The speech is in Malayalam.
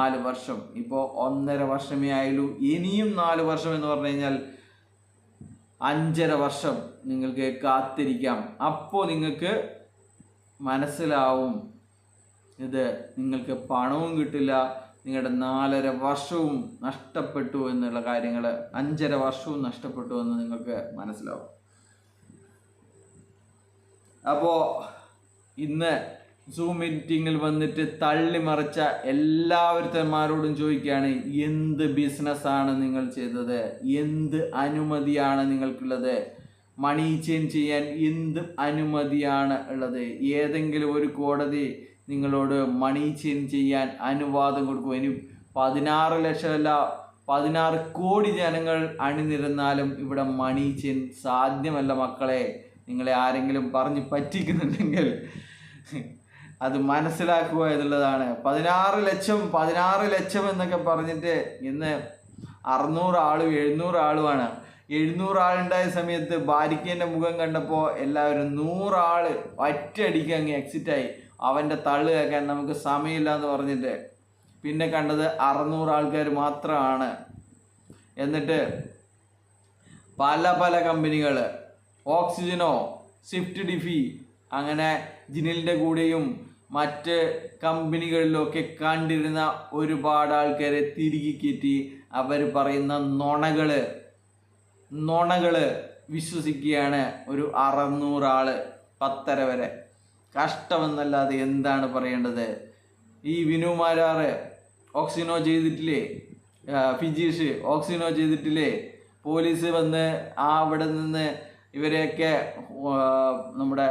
4 വർഷം, ഇപ്പോൾ 1.5 വർഷമേ ആയുള്ളൂ. ഇനിയും 4 വർഷം എന്ന് പറഞ്ഞു കഴിഞ്ഞാൽ 5.5 വർഷം നിങ്ങൾക്ക് കാത്തിരിക്കാം. അപ്പോൾ നിങ്ങൾക്ക് മനസ്സിലാവും ഇത് നിങ്ങൾക്ക് പണവും കിട്ടില്ല, നിങ്ങളുടെ 4.5 വർഷവും നഷ്ടപ്പെട്ടു എന്നുള്ള കാര്യങ്ങൾ, 5.5 വർഷവും നഷ്ടപ്പെട്ടു എന്ന് നിങ്ങൾക്ക് മനസ്സിലാവും. അപ്പോൾ ഇന്ന് സൂം മീറ്റിങ്ങിൽ വന്നിട്ട് തള്ളിമറിച്ച എല്ലാവരുത്തന്മാരോടും ചോദിക്കുകയാണ്, എന്ത് ബിസിനസ്സാണ് നിങ്ങൾ ചെയ്തത്? എന്ത് അനുമതിയാണ് നിങ്ങൾക്കുള്ളത്? മണി ചേഞ്ച് ചെയ്യാൻ എന്ത് അനുമതിയാണ് ഉള്ളത്? ഏതെങ്കിലും ഒരു കോടതി നിങ്ങളോട് മണി ചേഞ്ച് ചെയ്യാൻ അനുവാദം കൊടുക്കും? ഇനി 16 ലക്ഷമല്ല 16 കോടി ജനങ്ങൾ അണിനിരന്നാലും ഇവിടെ മണി ചേഞ്ച് സാധ്യമല്ല മക്കളെ. നിങ്ങളെ ആരെങ്കിലും പറഞ്ഞ് പറ്റിക്കുന്നുണ്ടെങ്കിൽ അത് മനസ്സിലാക്കുക എന്നുള്ളതാണ്. 16 ലക്ഷം എന്നൊക്കെ പറഞ്ഞിട്ട് ഇന്ന് 600 ആളും 700 ആളുമാണ്. 700 ആളുണ്ടായ സമയത്ത് ബാരിക്കേൻ്റെ മുഖം കണ്ടപ്പോൾ എല്ലാവരും 100 ആള് ഒറ്റയടിക്ക് അങ്ങ് എക്സിറ്റായി. അവൻ്റെ തള്ളു കേൾക്കാൻ നമുക്ക് സമയമില്ല എന്ന് പറഞ്ഞിട്ട് പിന്നെ കണ്ടത് 600 ആൾക്കാർ മാത്രമാണ്. എന്നിട്ട് പല പല കമ്പനികൾ, ഓക്സിജനോ, സ്വിഫ്റ്റ് ഡിഫി, അങ്ങനെ ജിനിലിൻ്റെ കൂടെയും മറ്റ് കമ്പനികളിലൊക്കെ കണ്ടിരുന്ന ഒരുപാട് ആൾക്കാരെ തിരികെ കയറ്റി അവർ പറയുന്ന നുണകൾ വിശ്വസിക്കുകയാണ്. ഒരു 600 ആള് 10:30 വരെ. കഷ്ടമെന്നല്ലാതെ എന്താണ് പറയേണ്ടത്? ഈ വിനുമാരാറ് ഓക്സിജനോ ചെയ്തിട്ടില്ലേ? ഫിജീഷ് ഓക്സിജനോ ചെയ്തിട്ടില്ലേ? പോലീസ് വന്ന് അവിടെ നിന്ന് ഇവരെയൊക്കെ നമ്മുടെ